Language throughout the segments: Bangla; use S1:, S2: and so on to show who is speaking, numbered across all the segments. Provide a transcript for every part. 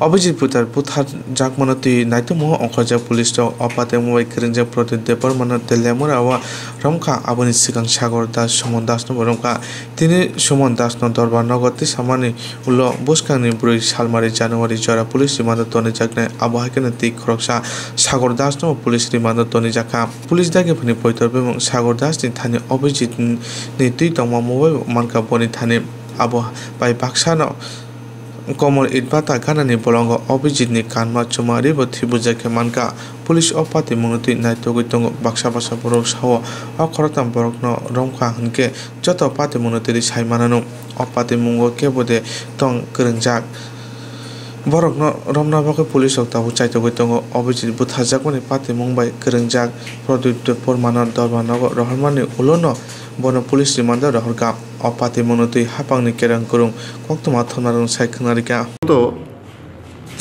S1: অভিজিৎ পুতার পুথার জাকমানতি নাইতমো অংখজা পুলিশ অপাতে মুম্বাই কেরেঞ্জা প্রতিদেবর মানতে লেমর আওয়া রমকা আবনি সিগাং সাগর দাস সমন দাস ন রমকা তিনি সমন দাস ন দরবার নগতি সামানি উল্ল বুসকাংনি ব্রুই সালমারি জানুয়ারি জরা পুলিশ রিমান্ড তনি জাগনে আবহাওয়াকে তি খরকসা সাগর দাস ন পুলিশ রিমান্ড তনি জাকা পুলিশ দাগে ফনি পয়তর এবং সাগর দাস নি থানি অভিজিৎ নি তুই তমা মুম্বাই মানকা বনি থানি আবহাওয়া বাই বাক্সা ন কমর ইটবাতা গানানি বলঙ্গ অভিজিৎনি কানমা চুমারি বথিবুজাকে মানকা পুলিশ অপাতি মুনতি নাইতগৈতং বাক্সা বাসা বরক সাও অখরতাম বরক ন রমকা হনকে যত পাতি মুনতি সাইমানানো অপাতি মুঙ্গ কেবদে তং করংজাক বরক ন রমনাবাকে পুলিশ তাবু চাইতগৈতং অভিজিৎ বুথাজাকনি পাতি মুম্বাই করংজাক প্রদীপ্ত পরমানন দরবানগ রহমানি উলন বন পুলিশ রিমান্ড রহরকা অপাতি মনতি হাপাংনি কেরাং করুং কক্তমা থনারং সাইখনারিকা
S2: তো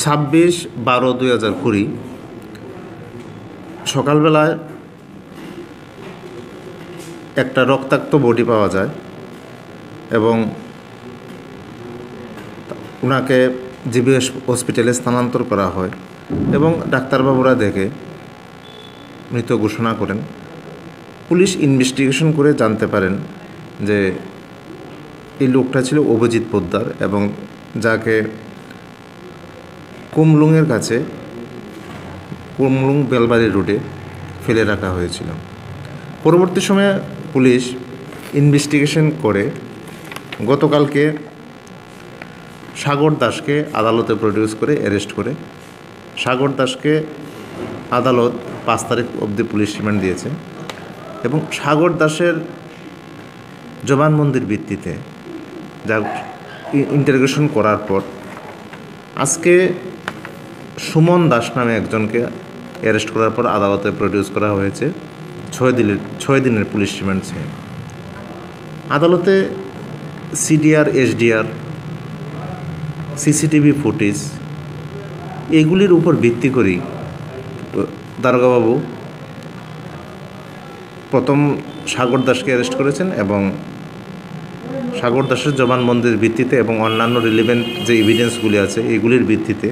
S2: 26/12/2020 সকালবেলায় একটা রক্তাক্ত বডি পাওয়া যায় এবং ওনাকে জিবি হসপিটালে স্থানান্তর করা হয় এবং ডাক্তারবাবুরা দেখে মৃত ঘোষণা করেন। পুলিশ ইনভেস্টিগেশন করে জানতে পারেন যে এই লোকটা ছিল অভিজিৎ পোদ্দার এবং যাকে কুমলুংয়ের কাছে কুমলুং বেলবাড়ি রোডে ফেলে রাখা হয়েছিল। পরবর্তী সময়ে পুলিশ ইনভেস্টিগেশন করে গতকালকে সাগর দাসকে আদালতে প্রডিউস করে অ্যারেস্ট করে সাগর দাসকে আদালত 5 তারিখ অবধি পুলিশ রিমান্ড দিয়েছে এবং সাগর দাসের জবানবন্দির ভিত্তিতে যা ইন্টারোগেশন করার পর আজকে সুমন দাস নামে একজনকে অ্যারেস্ট করার পর আদালতে প্রডিউস করা হয়েছে 6 দিনের পুলিশ রিমান্ড চেয়ে। আদালতে সিডিআর এসডিআর সিসিটিভি ফুটেজ এগুলির উপর ভিত্তি করেই দারোগাবাবু প্রথম সাগর দাসকে অ্যারেস্ট করেছেন এবং সাগর দাসের জবানবন্দির ভিত্তিতে এবং অন্যান্য রিলেভেন্ট যে এভিডেন্সগুলি আছে এগুলির ভিত্তিতে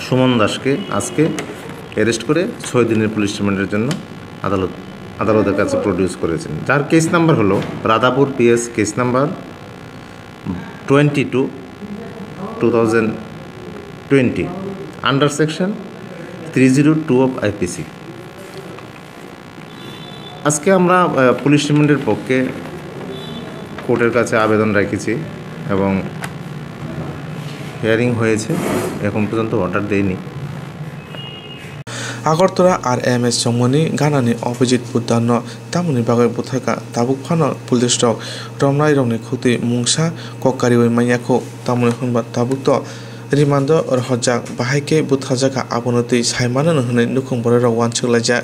S2: সুমন দাসকে আজকে অ্যারেস্ট করে 6 দিনের পুলিশ রিমান্ডের জন্য আদালতের কাছে প্রডিউস করেছেন, যার কেস নাম্বার হলো Radhapur PS case number 22/2020 under section 302 of IPC. আজকে আমরা পুলিশ রিমান্ডের পক্ষে কোর্টের কাছে আবেদন রেখেছি এবং হিয়ারিং হয়েছে, এখন পর্যন্ত অর্ডার দেয়নি।
S1: আগরতলা আর এম এস সমনি গানানি অভিজিৎ পুদ্দান্ন তামুনি বাগৈ বুথাকা তাবুক ফানো পুলিশ রক রমনাই রংনি খুতি মুংসা ককারি ওই মাইয়াখো তামুনি হনবা তাবুক রিমান্ড রহজাক বাহাইকে বুথাজাকা আবনতি সাইমাनो হনে নুখুং বড় ওয়ান ছলাইजा